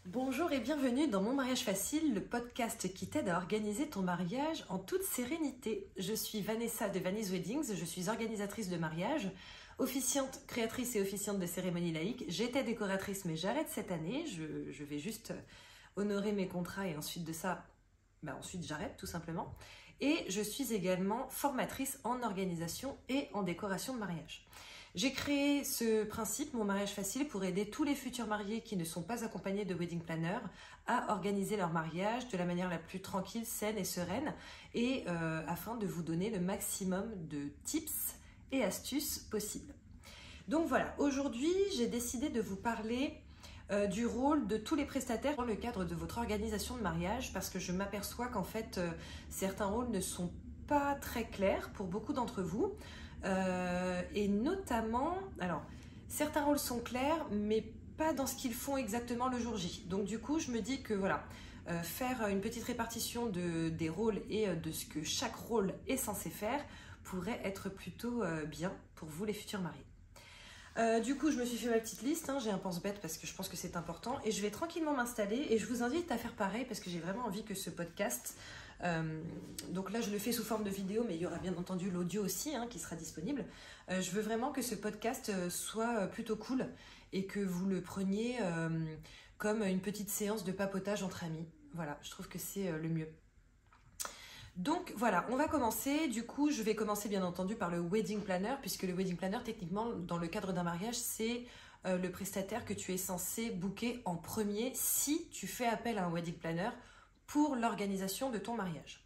Bonjour et bienvenue dans Mon Mariage Facile, le podcast qui t'aide à organiser ton mariage en toute sérénité. Je suis Vanessa de Vanessa's Weddings, je suis organisatrice de mariage, officiante, créatrice et officiante de cérémonies laïques. J'étais décoratrice mais j'arrête cette année, je vais juste honorer mes contrats et ensuite de ça, ensuite j'arrête tout simplement. Et je suis également formatrice en organisation et en décoration de mariage. J'ai créé ce principe, Mon Mariage Facile, pour aider tous les futurs mariés qui ne sont pas accompagnés de wedding planner à organiser leur mariage de la manière la plus tranquille, saine et sereine et afin de vous donner le maximum de tips et astuces possibles. Donc voilà, aujourd'hui j'ai décidé de vous parler du rôle de tous les prestataires dans le cadre de votre organisation de mariage parce que je m'aperçois qu'en fait certains rôles ne sont pas très clairs pour beaucoup d'entre vous. Et notamment, alors certains rôles sont clairs mais pas dans ce qu'ils font exactement le jour J. Donc du coup je me dis que voilà, faire une petite répartition des rôles et de ce que chaque rôle est censé faire pourrait être plutôt bien pour vous les futurs mariés. Du coup je me suis fait ma petite liste, j'ai un pense-bête parce que je pense que c'est important et je vais tranquillement m'installer et je vous invite à faire pareil parce que j'ai vraiment envie que ce podcast donc là je le fais sous forme de vidéo mais il y aura bien entendu l'audio aussi qui sera disponible. Je veux vraiment que ce podcast soit plutôt cool et que vous le preniez comme une petite séance de papotage entre amis. Voilà, je trouve que c'est le mieux. Donc voilà, on va commencer. Du coup, je vais commencer bien entendu par le wedding planner, puisque le wedding planner, techniquement, dans le cadre d'un mariage, c'est le prestataire que tu es censé booker en premier si tu fais appel à un wedding planner pour l'organisation de ton mariage.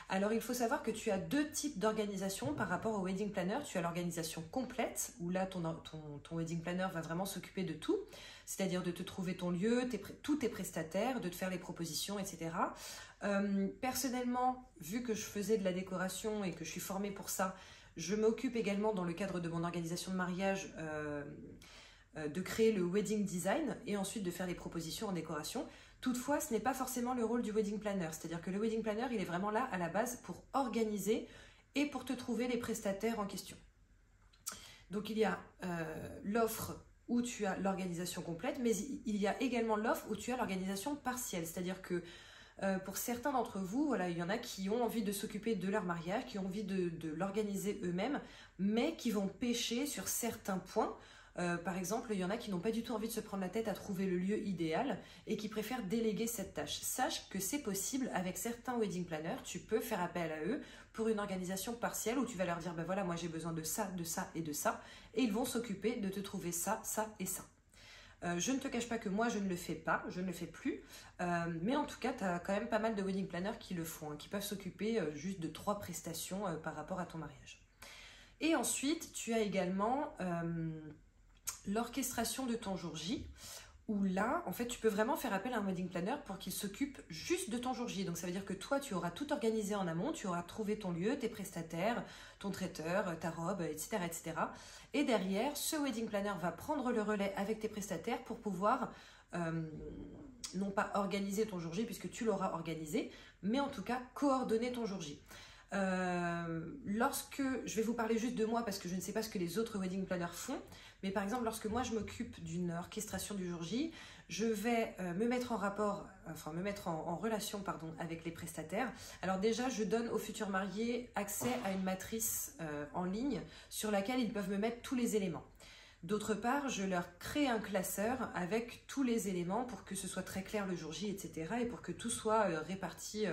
Alors, il faut savoir que tu as deux types d'organisation par rapport au wedding planner. Tu as l'organisation complète, où là, ton wedding planner va vraiment s'occuper de tout, c'est-à-dire de te trouver ton lieu, tous tes prestataires, de te faire les propositions, etc. Personnellement, vu que je faisais de la décoration et que je suis formée pour ça, je m'occupe également dans le cadre de mon organisation de mariage de créer le wedding design et ensuite de faire les propositions en décoration. Toutefois, ce n'est pas forcément le rôle du wedding planner, c'est-à-dire que le wedding planner, il est vraiment là à la base pour organiser et pour te trouver les prestataires en question. Donc il y a l'offre où tu as l'organisation complète, mais il y a également l'offre où tu as l'organisation partielle, c'est-à-dire que pour certains d'entre vous, voilà, il y en a qui ont envie de s'occuper de leur mariage, qui ont envie de l'organiser eux-mêmes, mais qui vont pêcher sur certains points. Par exemple, il y en a qui n'ont pas du tout envie de se prendre la tête à trouver le lieu idéal et qui préfèrent déléguer cette tâche. Sache que c'est possible avec certains wedding planners, tu peux faire appel à eux pour une organisation partielle où tu vas leur dire, ben voilà, moi j'ai besoin de ça et de ça, et ils vont s'occuper de te trouver ça, ça et ça. Je ne te cache pas que moi je ne le fais pas, je ne le fais plus, mais en tout cas tu as quand même pas mal de wedding planners qui le font, qui peuvent s'occuper juste de 3 prestations par rapport à ton mariage. Et ensuite tu as également l'orchestration de ton jour J, où là, en fait, tu peux vraiment faire appel à un wedding planner pour qu'il s'occupe juste de ton jour J. Donc ça veut dire que toi, tu auras tout organisé en amont, tu auras trouvé ton lieu, tes prestataires, ton traiteur, ta robe, etc., etc. Et derrière, ce wedding planner va prendre le relais avec tes prestataires pour pouvoir non pas organiser ton jour J puisque tu l'auras organisé, mais en tout cas coordonner ton jour J. Lorsque, je vais vous parler juste de moi parce que je ne sais pas ce que les autres wedding planners font, mais par exemple lorsque moi je m'occupe d'une orchestration du jour J, je vais me mettre en relation avec les prestataires. Alors déjà je donne aux futurs mariés accès à une matrice en ligne sur laquelle ils peuvent me mettre tous les éléments. D'autre part, je leur crée un classeur avec tous les éléments pour que ce soit très clair le jour J, etc. et pour que tout soit réparti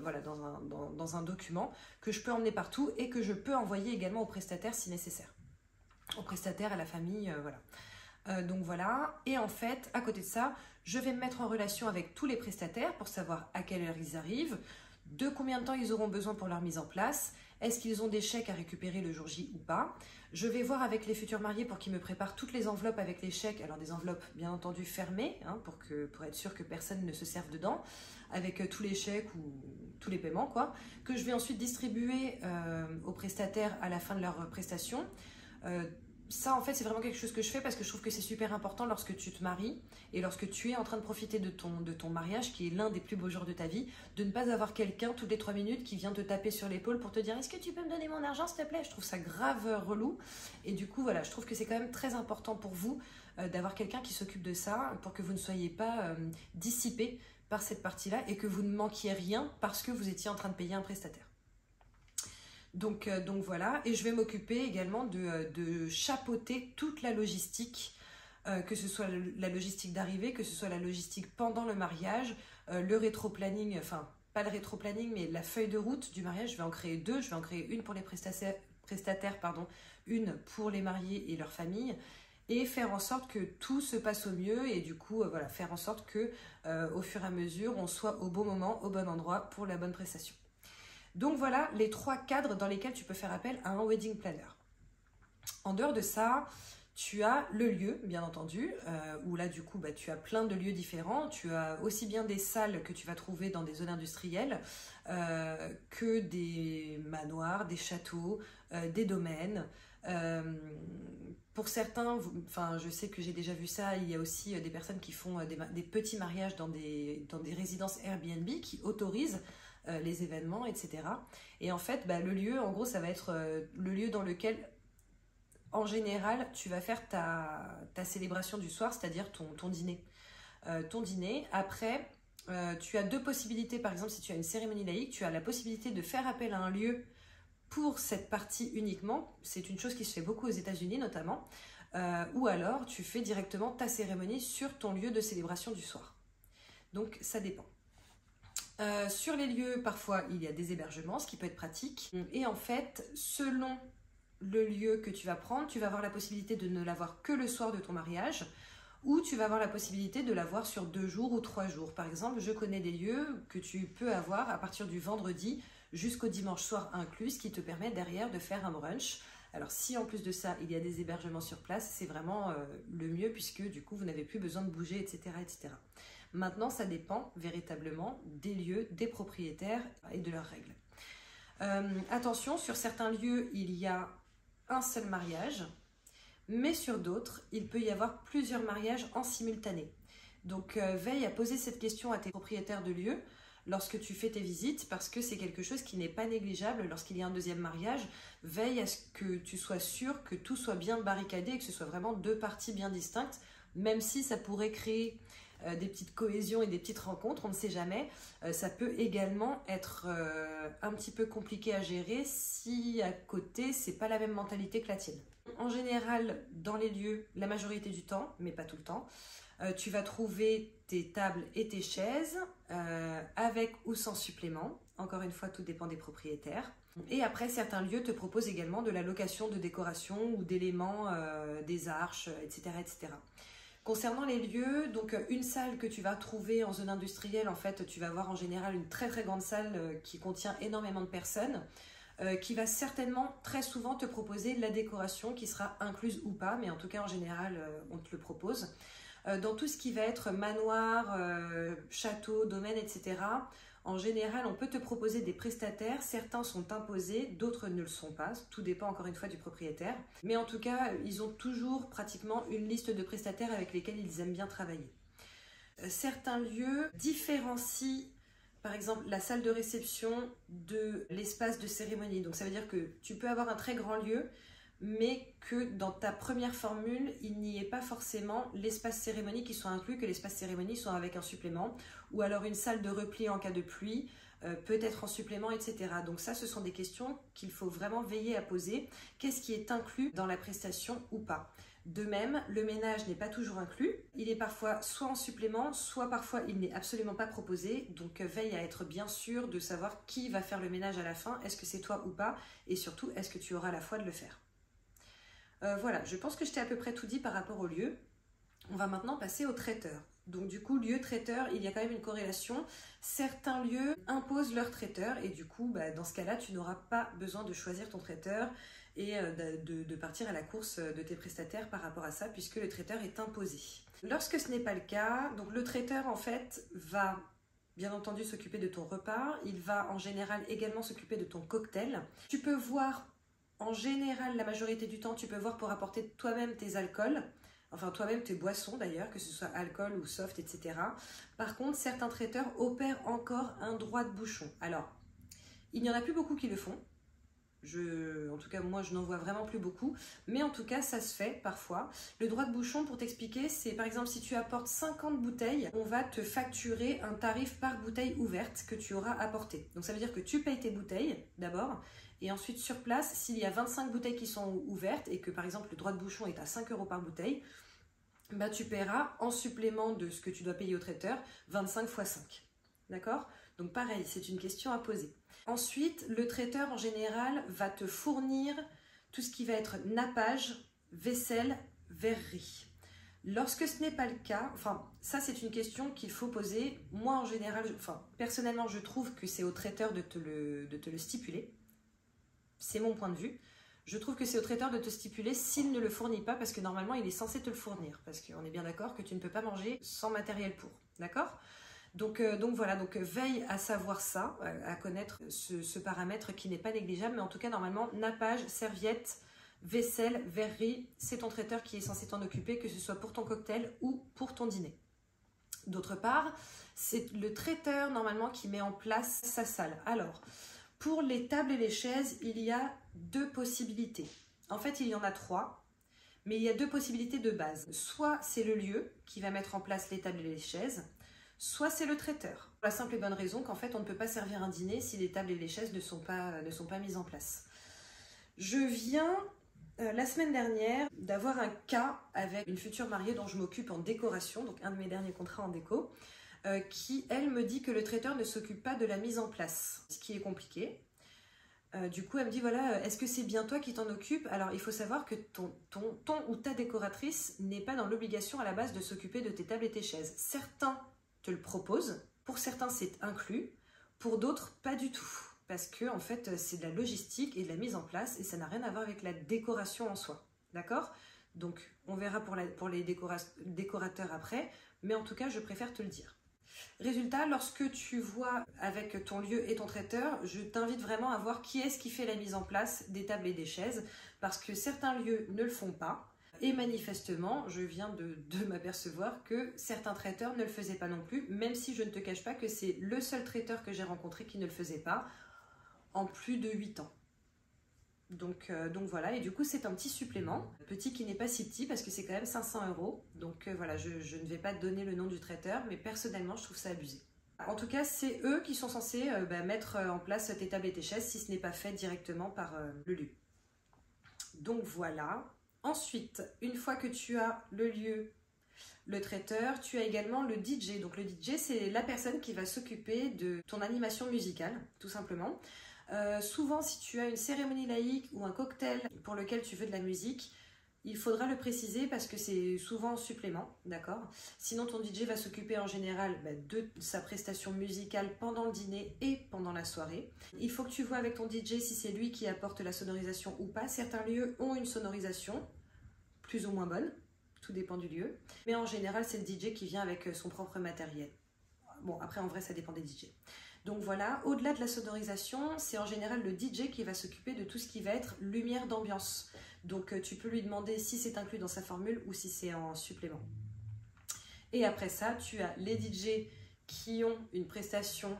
voilà, dans un document que je peux emmener partout et que je peux envoyer également aux prestataires si nécessaire. Aux prestataires, à la famille, voilà. Donc voilà, et en fait, à côté de ça, je vais me mettre en relation avec tous les prestataires pour savoir à quelle heure ils arrivent, de combien de temps ils auront besoin pour leur mise en place, est-ce qu'ils ont des chèques à récupérer le jour J ou pas. Je vais voir avec les futurs mariés pour qu'ils me préparent toutes les enveloppes avec les chèques, alors des enveloppes bien entendu fermées, pour être sûr que personne ne se serve dedans, avec tous les chèques ou tous les paiements, quoi, que je vais ensuite distribuer aux prestataires à la fin de leur prestation. Ça, en fait, c'est vraiment quelque chose que je fais parce que je trouve que c'est super important lorsque tu te maries et lorsque tu es en train de profiter de ton mariage, qui est l'un des plus beaux jours de ta vie, de ne pas avoir quelqu'un toutes les 3 minutes qui vient te taper sur l'épaule pour te dire « Est-ce que tu peux me donner mon argent, s'il te plaît ?» Je trouve ça grave relou. Et du coup, voilà, je trouve que c'est quand même très important pour vous d'avoir quelqu'un qui s'occupe de ça pour que vous ne soyez pas dissipé par cette partie-là et que vous ne manquiez rien parce que vous étiez en train de payer un prestataire. Donc voilà, et je vais m'occuper également de chapeauter toute la logistique, que ce soit la logistique d'arrivée, que ce soit la logistique pendant le mariage, le rétro-planning, enfin pas le rétro-planning, mais la feuille de route du mariage. Je vais en créer deux, je vais en créer une pour les prestataires, une pour les mariés et leurs familles, et faire en sorte que tout se passe au mieux et du coup, voilà, faire en sorte que au fur et à mesure, on soit au bon moment, au bon endroit pour la bonne prestation. Donc voilà les 3 cadres dans lesquels tu peux faire appel à un wedding planner. En dehors de ça, tu as le lieu, bien entendu, où là du coup tu as plein de lieux différents. Tu as aussi bien des salles que tu vas trouver dans des zones industrielles que des manoirs, des châteaux, des domaines. Pour certains, je sais que j'ai déjà vu ça, il y a aussi des personnes qui font des petits mariages dans des résidences Airbnb qui autorisent les événements, etc. Et en fait, le lieu, en gros, ça va être le lieu dans lequel, en général, tu vas faire ta célébration du soir, c'est-à-dire ton dîner. Après, tu as 2 possibilités. Par exemple, si tu as une cérémonie laïque, tu as la possibilité de faire appel à un lieu pour cette partie uniquement. C'est une chose qui se fait beaucoup aux États-Unis notamment. Ou alors, tu fais directement ta cérémonie sur ton lieu de célébration du soir. Donc, ça dépend. Sur les lieux, parfois, il y a des hébergements, ce qui peut être pratique. Et en fait, selon le lieu que tu vas prendre, tu vas avoir la possibilité de ne l'avoir que le soir de ton mariage, ou tu vas avoir la possibilité de l'avoir sur 2 jours ou 3 jours. Par exemple, je connais des lieux que tu peux avoir à partir du vendredi jusqu'au dimanche soir inclus, ce qui te permet derrière de faire un brunch. Alors si en plus de ça, il y a des hébergements sur place, c'est vraiment le mieux puisque du coup, vous n'avez plus besoin de bouger, etc., etc. Maintenant, ça dépend véritablement des lieux, des propriétaires et de leurs règles. Attention, sur certains lieux, il y a un seul mariage, mais sur d'autres, il peut y avoir plusieurs mariages en simultané. Donc, veille à poser cette question à tes propriétaires de lieux lorsque tu fais tes visites, parce que c'est quelque chose qui n'est pas négligeable lorsqu'il y a un deuxième mariage. Veille à ce que tu sois sûr que tout soit bien barricadé et que ce soit vraiment 2 parties bien distinctes, même si ça pourrait créer des petites cohésions et des petites rencontres, on ne sait jamais. Ça peut également être un petit peu compliqué à gérer si à côté, c'est pas la même mentalité que la tienne. En général, dans les lieux, la majorité du temps, mais pas tout le temps, tu vas trouver tes tables et tes chaises avec ou sans supplément. Encore une fois, tout dépend des propriétaires. Et après, certains lieux te proposent également de la location de décoration ou d'éléments, des arches, etc., etc. Concernant les lieux, donc une salle que tu vas trouver en zone industrielle, en fait, tu vas avoir en général une très très grande salle qui contient énormément de personnes, qui va certainement très souvent te proposer la décoration qui sera incluse ou pas, mais en tout cas en général on te le propose. Dans tout ce qui va être manoir, château, domaine, etc., en général, on peut te proposer des prestataires. Certains sont imposés, d'autres ne le sont pas. Tout dépend encore une fois du propriétaire. Mais en tout cas, ils ont toujours pratiquement une liste de prestataires avec lesquels ils aiment bien travailler. Certains lieux différencient, par exemple, la salle de réception de l'espace de cérémonie. Donc ça veut dire que tu peux avoir un très grand lieu, mais que dans ta première formule, il n'y ait pas forcément l'espace cérémonie qui soit inclus, que l'espace cérémonie soit avec un supplément, ou alors une salle de repli en cas de pluie, peut-être en supplément, etc. Donc ça, ce sont des questions qu'il faut vraiment veiller à poser. Qu'est-ce qui est inclus dans la prestation ou pas? De même, le ménage n'est pas toujours inclus. Il est parfois soit en supplément, soit parfois il n'est absolument pas proposé. Donc veille à être bien sûr de savoir qui va faire le ménage à la fin. Est-ce que c'est toi ou pas? Et surtout, est-ce que tu auras la foi de le faire? Voilà, je pense que je t'ai à peu près tout dit par rapport au lieu. On va maintenant passer au traiteur. Donc du coup, lieu-traiteur, il y a quand même une corrélation. Certains lieux imposent leur traiteur et du coup, dans ce cas-là, tu n'auras pas besoin de choisir ton traiteur et de partir à la course de tes prestataires par rapport à ça, puisque le traiteur est imposé. Lorsque ce n'est pas le cas, donc le traiteur en fait va bien entendu s'occuper de ton repas, il va en général également s'occuper de ton cocktail. Tu peux voir, en général, la majorité du temps, tu peux voir pour apporter toi-même tes alcools, enfin toi-même tes boissons d'ailleurs, que ce soit alcool ou soft, etc. Par contre, certains traiteurs opèrent encore un droit de bouchon. Alors, il n'y en a plus beaucoup qui le font. En tout cas, moi, je n'en vois vraiment plus beaucoup. Mais en tout cas, ça se fait parfois. Le droit de bouchon, pour t'expliquer, c'est par exemple, si tu apportes 50 bouteilles, on va te facturer un tarif par bouteille ouverte que tu auras apporté. Donc, ça veut dire que tu payes tes bouteilles, d'abord. Et ensuite, sur place, s'il y a 25 bouteilles qui sont ouvertes et que, par exemple, le droit de bouchon est à 5 € par bouteille, bah, tu paieras en supplément de ce que tu dois payer au traiteur, 25 x 5. D'accord? Donc, pareil, c'est une question à poser. Ensuite, le traiteur en général va te fournir tout ce qui va être nappage, vaisselle, verrerie. Lorsque ce n'est pas le cas, enfin ça c'est une question qu'il faut poser. Moi en général, personnellement je trouve que c'est au traiteur de te le stipuler. C'est mon point de vue. Je trouve que c'est au traiteur de te stipuler s'il ne le fournit pas parce que normalement il est censé te le fournir. Parce qu'on est bien d'accord que tu ne peux pas manger sans matériel pour. D'accord ? Donc voilà, veille à savoir ça, à connaître ce paramètre qui n'est pas négligeable, mais en tout cas normalement nappage, serviette, vaisselle, verrerie, c'est ton traiteur qui est censé t'en occuper, que ce soit pour ton cocktail ou pour ton dîner. D'autre part, c'est le traiteur normalement qui met en place sa salle. Alors, pour les tables et les chaises, il y a 2 possibilités. En fait, il y en a 3, mais il y a 2 possibilités de base. Soit c'est le lieu qui va mettre en place les tables et les chaises, soit c'est le traiteur. Pour la simple et bonne raison qu'en fait, on ne peut pas servir un dîner si les tables et les chaises ne sont pas mises en place. Je viens, la semaine dernière, d'avoir un cas avec une future mariée dont je m'occupe en décoration, donc un de mes derniers contrats en déco, qui, elle, me dit que le traiteur ne s'occupe pas de la mise en place, ce qui est compliqué. Du coup, elle me dit, voilà, est-ce que c'est bien toi qui t'en occupes? Alors, il faut savoir que ton ou ta décoratrice n'est pas dans l'obligation à la base de s'occuper de tes tables et tes chaises. Certains te le proposent, pour certains c'est inclus, pour d'autres pas du tout. Parce que en fait c'est de la logistique et de la mise en place et ça n'a rien à voir avec la décoration en soi. D'accord? Donc on verra pour les décorateurs après, mais en tout cas je préfère te le dire. Résultat, lorsque tu vois avec ton lieu et ton traiteur, je t'invite vraiment à voir qui est-ce qui fait la mise en place des tables et des chaises, parce que certains lieux ne le font pas. Et manifestement, je viens de m'apercevoir que certains traiteurs ne le faisaient pas non plus, même si je ne te cache pas que c'est le seul traiteur que j'ai rencontré qui ne le faisait pas en plus de 8 ans. Donc voilà, et du coup c'est un petit supplément, petit qui n'est pas si petit parce que c'est quand même 500 €. Donc voilà, je ne vais pas te donner le nom du traiteur, mais personnellement je trouve ça abusé. En tout cas, c'est eux qui sont censés mettre en place tes tables et tes chaises si ce n'est pas fait directement par le lieu. Donc voilà. Ensuite, une fois que tu as le lieu, le traiteur, tu as également le DJ. Donc le DJ, c'est la personne qui va s'occuper de ton animation musicale, tout simplement. Souvent, si tu as une cérémonie laïque ou un cocktail pour lequel tu veux de la musique, il faudra le préciser parce que c'est souvent en supplément, d'accord? Sinon, ton DJ va s'occuper en général de sa prestation musicale pendant le dîner et pendant la soirée. Il faut que tu vois avec ton DJ si c'est lui qui apporte la sonorisation ou pas. Certains lieux ont une sonorisation plus ou moins bonne, tout dépend du lieu. Mais en général, c'est le DJ qui vient avec son propre matériel. Bon, après, en vrai, ça dépend des DJ. Donc voilà, au-delà de la sonorisation, c'est en général le DJ qui va s'occuper de tout ce qui va être lumière d'ambiance. Donc tu peux lui demander si c'est inclus dans sa formule ou si c'est en supplément. Et après ça, tu as les DJ qui ont une prestation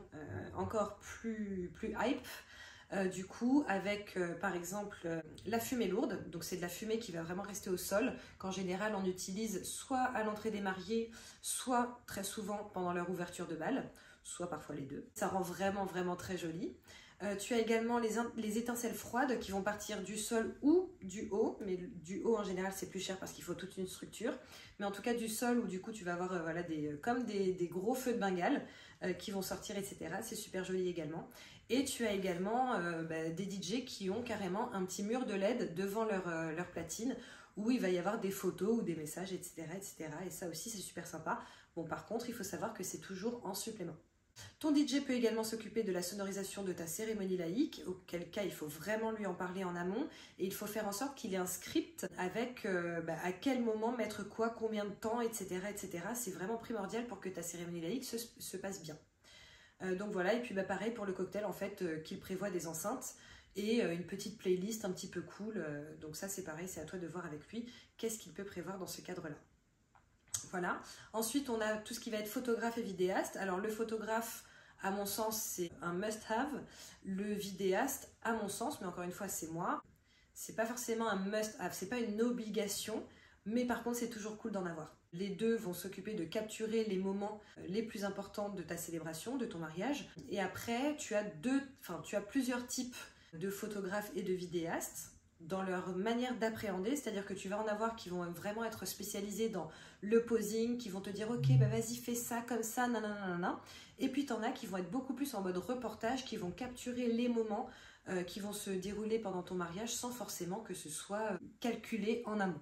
encore plus hype, du coup avec par exemple la fumée lourde. Donc c'est de la fumée qui va vraiment rester au sol, qu'en général on utilise soit à l'entrée des mariés, soit très souvent pendant leur ouverture de bal, soit parfois les deux. Ça rend vraiment très joli. Tu as également les étincelles froides qui vont partir du sol ou du haut, mais du haut en général c'est plus cher parce qu'il faut toute une structure, mais en tout cas du sol où du coup tu vas avoir comme des gros feux de Bengale qui vont sortir, etc. C'est super joli également. Et tu as également des DJ qui ont carrément un petit mur de LED devant leur platine où il va y avoir des photos ou des messages, etc. Et ça aussi c'est super sympa. Bon, par contre il faut savoir que c'est toujours en supplément. Ton DJ peut également s'occuper de la sonorisation de ta cérémonie laïque, auquel cas il faut vraiment lui en parler en amont et il faut faire en sorte qu'il ait un script avec à quel moment mettre quoi, combien de temps, etc. C'est vraiment primordial pour que ta cérémonie laïque se passe bien. Donc voilà, et puis pareil pour le cocktail en fait, qu'il prévoit des enceintes et une petite playlist un petit peu cool. Donc ça c'est pareil, c'est à toi de voir avec lui qu'est-ce qu'il peut prévoir dans ce cadre-là. Voilà. Ensuite, on a tout ce qui va être photographe et vidéaste. Alors, le photographe À mon sens, c'est un must-have. Le vidéaste, à mon sens, mais encore une fois, c'est moi, c'est pas forcément un must-have, c'est pas une obligation, mais par contre, c'est toujours cool d'en avoir. Les deux vont s'occuper de capturer les moments les plus importants de ta célébration, de ton mariage. Et après, tu as plusieurs types de photographes et de vidéastes dans leur manière d'appréhender, c'est-à-dire que tu vas en avoir qui vont vraiment être spécialisés dans le posing, qui vont te dire ok, bah vas-y, fais ça comme ça, nanana. Et puis tu en as qui vont être beaucoup plus en mode reportage, qui vont capturer les moments qui vont se dérouler pendant ton mariage sans forcément que ce soit calculé en amont.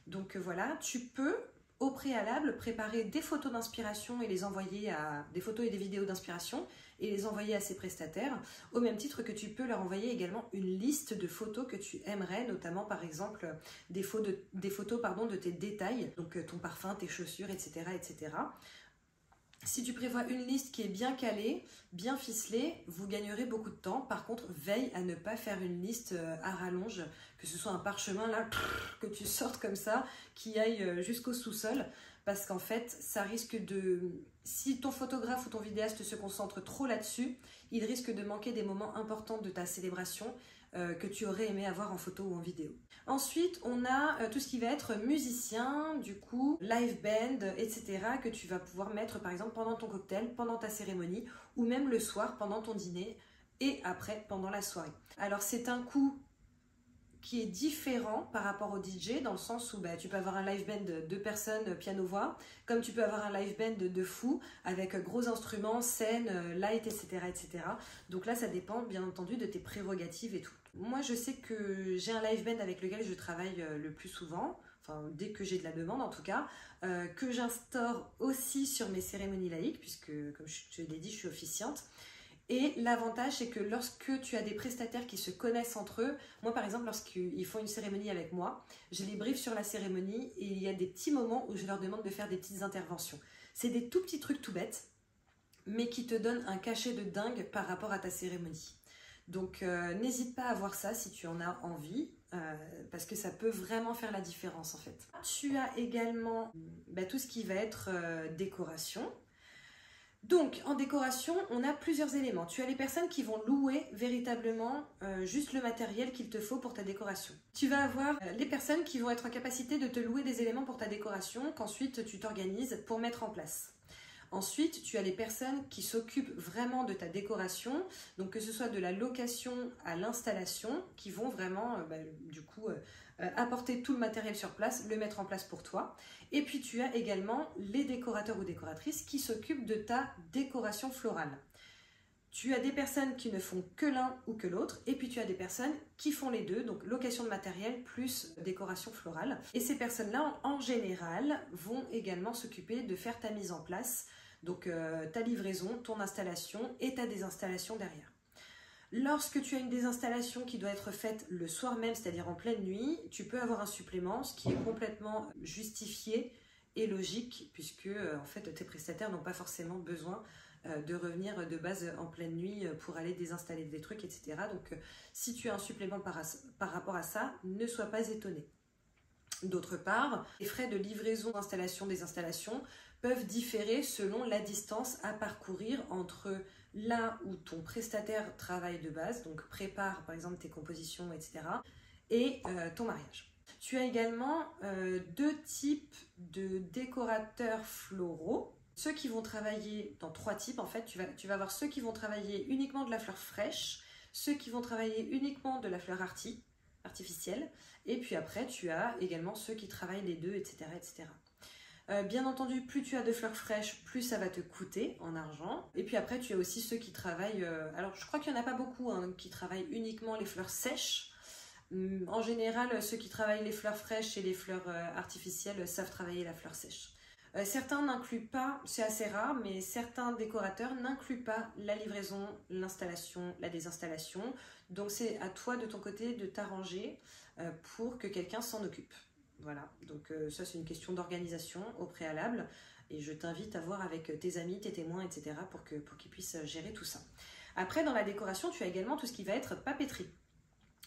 Donc voilà, tu peux au préalable préparer des photos d'inspiration et les envoyer à des photos et des vidéos d'inspiration et les envoyer à ses prestataires, au même titre que tu peux leur envoyer également une liste de photos que tu aimerais, notamment par exemple des photos de tes détails, donc ton parfum, tes chaussures, etc., etc. Si tu prévois une liste qui est bien calée, bien ficelée, vous gagnerez beaucoup de temps. Par contre, veille à ne pas faire une liste à rallonge, que ce soit un parchemin là, que tu sortes comme ça, qui aille jusqu'au sous-sol. Parce qu'en fait, ça risque de... Si ton photographe ou ton vidéaste se concentre trop là-dessus, il risque de manquer des moments importants de ta célébration que tu aurais aimé avoir en photo ou en vidéo. Ensuite, on a tout ce qui va être musicien, du coup, live band, etc. que tu vas pouvoir mettre par exemple pendant ton cocktail, pendant ta cérémonie ou même le soir pendant ton dîner et après pendant la soirée. Alors c'est un coût qui est différent par rapport au DJ dans le sens où tu peux avoir un live band de 2 personnes piano-voix, comme tu peux avoir un live band de fou avec gros instruments, scène, light, etc., etc. Donc là, ça dépend bien entendu de tes prérogatives et tout. Moi, je sais que j'ai un live band avec lequel je travaille le plus souvent, enfin dès que j'ai de la demande en tout cas, que j'instaure aussi sur mes cérémonies laïques, puisque comme je l'ai dit, je suis officiante. Et l'avantage, c'est que lorsque tu as des prestataires qui se connaissent entre eux, moi par exemple, lorsqu'ils font une cérémonie avec moi, je les briefe sur la cérémonie et il y a des petits moments où je leur demande de faire des petites interventions. C'est des tout petits trucs tout bêtes, mais qui te donnent un cachet de dingue par rapport à ta cérémonie. Donc n'hésite pas à voir ça si tu en as envie, parce que ça peut vraiment faire la différence en fait. Tu as également tout ce qui va être décoration. Donc, en décoration, on a plusieurs éléments. Tu as les personnes qui vont louer véritablement juste le matériel qu'il te faut pour ta décoration. Tu vas avoir les personnes qui vont être en capacité de te louer des éléments pour ta décoration qu'ensuite tu t'organises pour mettre en place. Ensuite, tu as les personnes qui s'occupent vraiment de ta décoration, donc que ce soit de la location à l'installation, qui vont vraiment, apporter tout le matériel sur place, le mettre en place pour toi. Et puis, tu as également les décorateurs ou décoratrices qui s'occupent de ta décoration florale. Tu as des personnes qui ne font que l'un ou que l'autre, et puis tu as des personnes qui font les deux, donc location de matériel plus décoration florale. Et ces personnes-là, en général, vont également s'occuper de faire ta mise en place, donc ta livraison, ton installation et ta désinstallation derrière. Lorsque tu as une désinstallation qui doit être faite le soir même, c'est-à-dire en pleine nuit, tu peux avoir un supplément, ce qui est complètement justifié et logique, puisque en fait tes prestataires n'ont pas forcément besoin de revenir de base en pleine nuit pour aller désinstaller des trucs, etc. Donc si tu as un supplément par rapport à ça, ne sois pas étonné. D'autre part, les frais de livraison, d'installation, désinstallation peuvent différer selon la distance à parcourir entre là où ton prestataire travaille de base, donc prépare par exemple tes compositions, etc., et ton mariage. Tu as également 2 types de décorateurs floraux. Ceux qui vont travailler dans 3 types, en fait, tu vas avoir ceux qui vont travailler uniquement de la fleur fraîche, ceux qui vont travailler uniquement de la fleur artificielle, et puis après, tu as également ceux qui travaillent les deux, etc., etc. Bien entendu, plus tu as de fleurs fraîches, plus ça va te coûter en argent. Et puis après, tu as aussi ceux qui travaillent... alors, je crois qu'il n'y en a pas beaucoup qui travaillent uniquement les fleurs sèches. En général, ceux qui travaillent les fleurs fraîches et les fleurs artificielles savent travailler la fleur sèche. Certains n'incluent pas, c'est assez rare, mais certains décorateurs n'incluent pas la livraison, l'installation, la désinstallation. Donc c'est à toi de ton côté de t'arranger pour que quelqu'un s'en occupe. Voilà, donc ça c'est une question d'organisation au préalable et je t'invite à voir avec tes amis, tes témoins, etc. pour qu'ils puissent gérer tout ça. Après, dans la décoration, tu as également tout ce qui va être papeterie.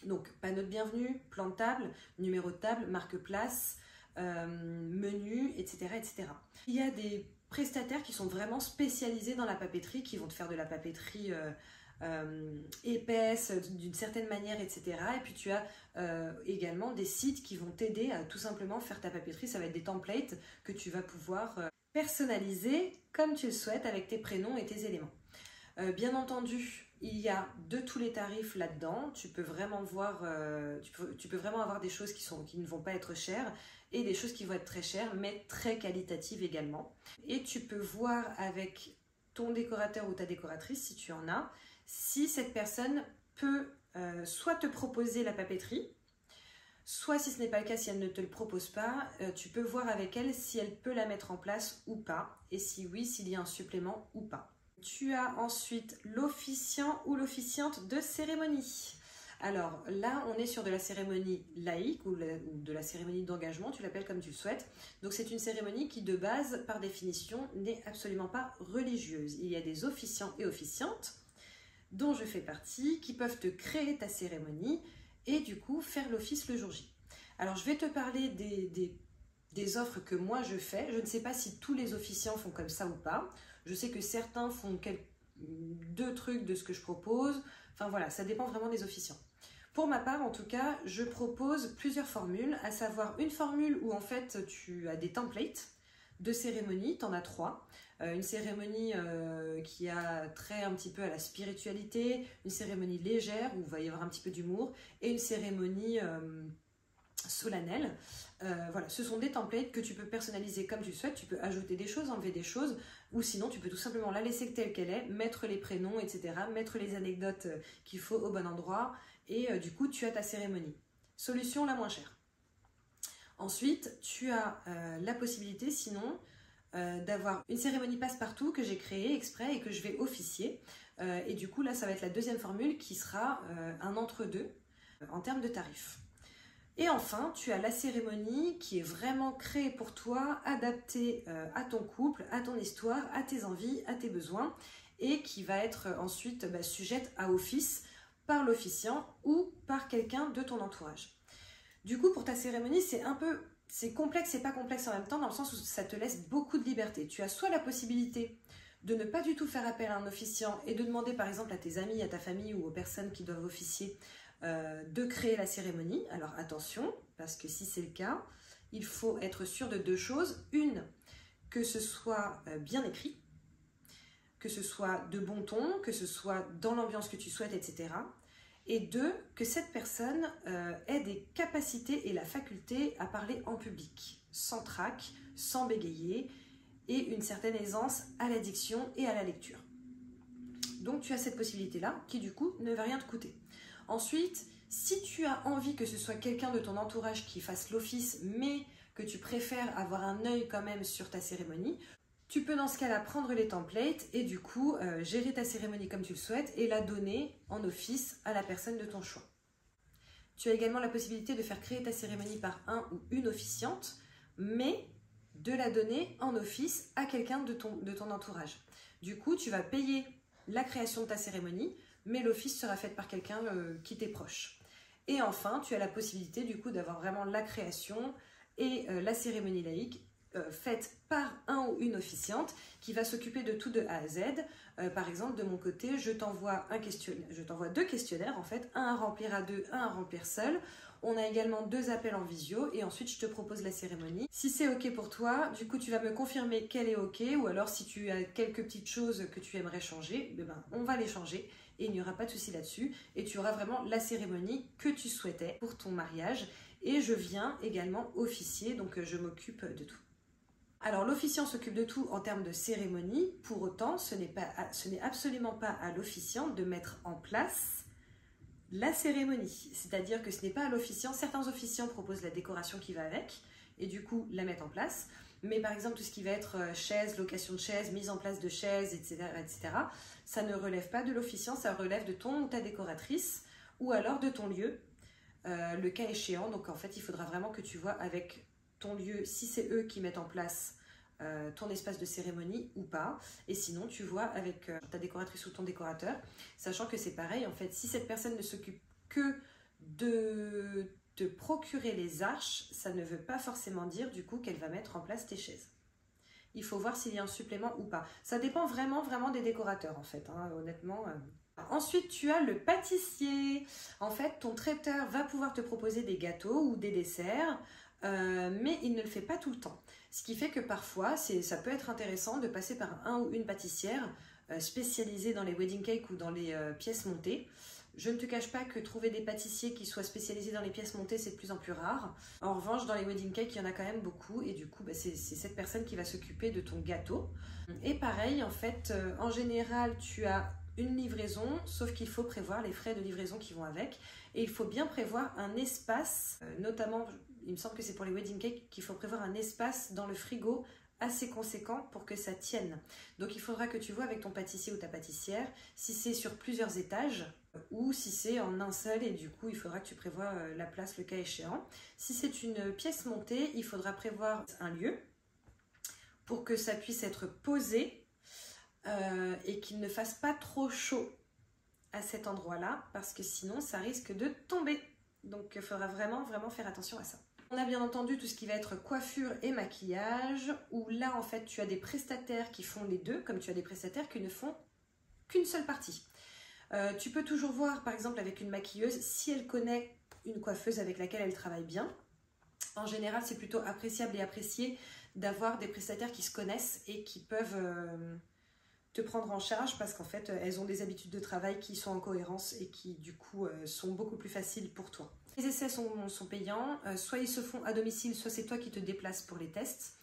Donc panneau de bienvenue, plan de table, numéro de table, marque-place, menu, etc., etc. Il y a des prestataires qui sont vraiment spécialisés dans la papeterie, qui vont te faire de la papeterie épaisse, d'une certaine manière, etc. Et puis tu as également des sites qui vont t'aider à tout simplement faire ta papeterie. Ça va être des templates que tu vas pouvoir personnaliser comme tu le souhaites avec tes prénoms et tes éléments. Bien entendu, il y a de tous les tarifs là-dedans. Tu peux vraiment voir, tu peux vraiment avoir des choses qui ne vont pas être chères et des choses qui vont être très chères, mais très qualitatives également. Et tu peux voir avec ton décorateur ou ta décoratrice, si tu en as, si cette personne peut soit te proposer la papeterie, soit si ce n'est pas le cas, si elle ne te le propose pas, tu peux voir avec elle si elle peut la mettre en place ou pas, et si oui, s'il y a un supplément ou pas. Tu as ensuite l'officiant ou l'officiante de cérémonie. Alors là, on est sur de la cérémonie laïque ou de la cérémonie d'engagement, tu l'appelles comme tu le souhaites. Donc c'est une cérémonie qui de base, par définition, n'est absolument pas religieuse. Il y a des officiants et officiantes, dont je fais partie, qui peuvent te créer ta cérémonie et du coup faire l'office le jour J. Alors je vais te parler des offres que moi je fais. Je ne sais pas si tous les officiants font comme ça ou pas. Je sais que certains font deux trucs de ce que je propose. Enfin voilà, ça dépend vraiment des officiants. Pour ma part, en tout cas, je propose plusieurs formules, à savoir une formule où en fait tu as des templates de cérémonie, tu en as 3. Une cérémonie qui a trait un petit peu à la spiritualité, une cérémonie légère où il va y avoir un petit peu d'humour et une cérémonie solennelle. Voilà, ce sont des templates que tu peux personnaliser comme tu le souhaites. Tu peux ajouter des choses, enlever des choses, ou sinon tu peux tout simplement la laisser telle qu'elle est, mettre les prénoms, etc., mettre les anecdotes qu'il faut au bon endroit, et du coup tu as ta cérémonie. Solution la moins chère. Ensuite, tu as la possibilité, sinon, d'avoir une cérémonie passe-partout que j'ai créée exprès et que je vais officier. Et du coup, là, ça va être la deuxième formule qui sera un entre-deux en termes de tarifs. Et enfin, tu as la cérémonie qui est vraiment créée pour toi, adaptée à ton couple, à ton histoire, à tes envies, à tes besoins, et qui va être ensuite sujette à office par l'officiant ou par quelqu'un de ton entourage. Du coup, pour ta cérémonie, c'est complexe et pas complexe en même temps, dans le sens où ça te laisse beaucoup de liberté. Tu as soit la possibilité de ne pas du tout faire appel à un officiant et de demander par exemple à tes amis, à ta famille ou aux personnes qui doivent officier de créer la cérémonie. Alors attention, parce que si c'est le cas, il faut être sûr de deux choses. Une, que ce soit bien écrit, que ce soit de bon ton, que ce soit dans l'ambiance que tu souhaites, etc. Et deux, que cette personne ait des capacités et la faculté à parler en public, sans trac, sans bégayer, et une certaine aisance à la diction et à la lecture. Donc tu as cette possibilité-là, qui du coup ne va rien te coûter. Ensuite, si tu as envie que ce soit quelqu'un de ton entourage qui fasse l'office, mais que tu préfères avoir un œil quand même sur ta cérémonie, tu peux dans ce cas-là prendre les templates et du coup gérer ta cérémonie comme tu le souhaites et la donner en office à la personne de ton choix. Tu as également la possibilité de faire créer ta cérémonie par un ou une officiante, mais de la donner en office à quelqu'un de ton entourage. Du coup, tu vas payer la création de ta cérémonie, mais l'office sera fait par quelqu'un qui t'est proche. Et enfin, tu as la possibilité du coup d'avoir vraiment la création et la cérémonie laïque faite par un ou une officiante qui va s'occuper de tout de A à Z. Par exemple, de mon côté, je t'envoie deux questionnaires en fait, un à remplir à deux, un à remplir seul. On a également 2 appels en visio et ensuite je te propose la cérémonie. Si c'est ok pour toi, du coup tu vas me confirmer qu'elle est ok, ou alors si tu as quelques petites choses que tu aimerais changer, on va les changer et il n'y aura pas de souci là-dessus et tu auras vraiment la cérémonie que tu souhaitais pour ton mariage. Et je viens également officier, donc je m'occupe de tout. Alors l'officiant s'occupe de tout en termes de cérémonie, pour autant ce n'est absolument pas à l'officiant de mettre en place la cérémonie. C'est-à-dire que ce n'est pas à l'officiant, certains officiants proposent la décoration qui va avec et du coup la mettent en place, mais par exemple tout ce qui va être chaises, location de chaises, mise en place de chaises, etc., ça ne relève pas de l'officiant, ça relève de ton ou ta décoratrice ou alors de ton lieu, le cas échéant. Donc en fait il faudra vraiment que tu vois avec ton lieu, si c'est eux qui mettent en place ton espace de cérémonie ou pas, et sinon tu vois avec ta décoratrice ou ton décorateur, sachant que c'est pareil en fait, si cette personne ne s'occupe que de te procurer les arches, ça ne veut pas forcément dire du coup qu'elle va mettre en place tes chaises. il faut voir s'il y a un supplément ou pas. Ça dépend vraiment des décorateurs en fait, hein, honnêtement. Ensuite, tu as le pâtissier. En fait, ton traiteur va pouvoir te proposer des gâteaux ou des desserts, mais il ne le fait pas tout le temps. Ce qui fait que parfois, ça peut être intéressant de passer par un ou une pâtissière spécialisée dans les wedding cakes ou dans les pièces montées. Je ne te cache pas que trouver des pâtissiers qui soient spécialisés dans les pièces montées, c'est de plus en plus rare. En revanche, dans les wedding cakes, il y en a quand même beaucoup et du coup, c'est cette personne qui va s'occuper de ton gâteau. Et pareil, en fait, en général, tu as une livraison, sauf qu'il faut prévoir les frais de livraison qui vont avec. Et il faut bien prévoir un espace, notamment, il me semble que c'est pour les wedding cakes, qu'il faut prévoir un espace dans le frigo assez conséquent pour que ça tienne. Donc il faudra que tu vois avec ton pâtissier ou ta pâtissière si c'est sur plusieurs étages ou si c'est en un seul et du coup il faudra que tu prévois la place le cas échéant. Si c'est une pièce montée, il faudra prévoir un lieu pour que ça puisse être posé et qu'il ne fasse pas trop chaud à cet endroit-là parce que sinon ça risque de tomber. Donc il faudra vraiment faire attention à ça. On a bien entendu tout ce qui va être coiffure et maquillage, où là en fait tu as des prestataires qui font les deux, comme tu as des prestataires qui ne font qu'une seule partie. Tu peux toujours voir par exemple avec une maquilleuse si elle connaît une coiffeuse avec laquelle elle travaille bien. En général c'est plutôt appréciable et apprécié d'avoir des prestataires qui se connaissent et qui peuvent te prendre en charge parce qu'en fait elles ont des habitudes de travail qui sont en cohérence et qui du coup sont beaucoup plus faciles pour toi. Les essais sont payants, soit ils se font à domicile, soit c'est toi qui te déplaces pour les tests.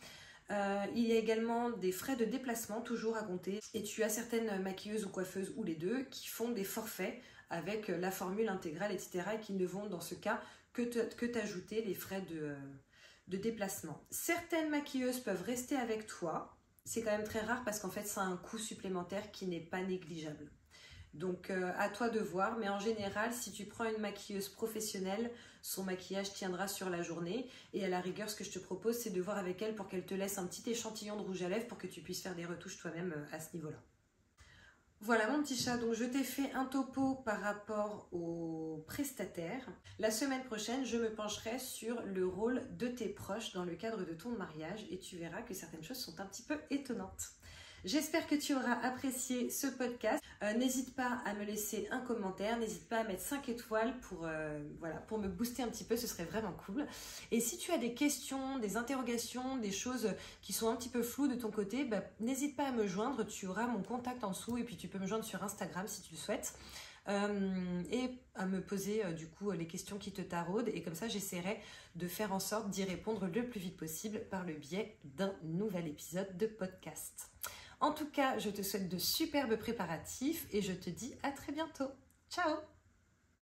Il y a également des frais de déplacement toujours à compter et tu as certaines maquilleuses ou coiffeuses ou les deux qui font des forfaits avec la formule intégrale etc. et qui ne vont dans ce cas que t'ajouter les frais de déplacement. Certaines maquilleuses peuvent rester avec toi, c'est quand même très rare parce qu'en fait ça a un coût supplémentaire qui n'est pas négligeable. Donc à toi de voir, mais en général si tu prends une maquilleuse professionnelle, son maquillage tiendra sur la journée et à la rigueur ce que je te propose c'est de voir avec elle pour qu'elle te laisse un petit échantillon de rouge à lèvres pour que tu puisses faire des retouches toi-même à ce niveau-là. Voilà mon petit chat, donc je t'ai fait un topo par rapport aux prestataires. La semaine prochaine, je me pencherai sur le rôle de tes proches dans le cadre de ton mariage et tu verras que certaines choses sont un petit peu étonnantes. J'espère que tu auras apprécié ce podcast. N'hésite pas à me laisser un commentaire, n'hésite pas à mettre 5 étoiles pour me booster un petit peu, ce serait vraiment cool. Et si tu as des questions, des interrogations, des choses qui sont un petit peu floues de ton côté, n'hésite pas à me joindre, tu auras mon contact en dessous et puis tu peux me joindre sur Instagram si tu le souhaites. Et à me poser du coup les questions qui te taraudent et comme ça j'essaierai de faire en sorte d'y répondre le plus vite possible par le biais d'un nouvel épisode de podcast. En tout cas, je te souhaite de superbes préparatifs et je te dis à très bientôt. Ciao!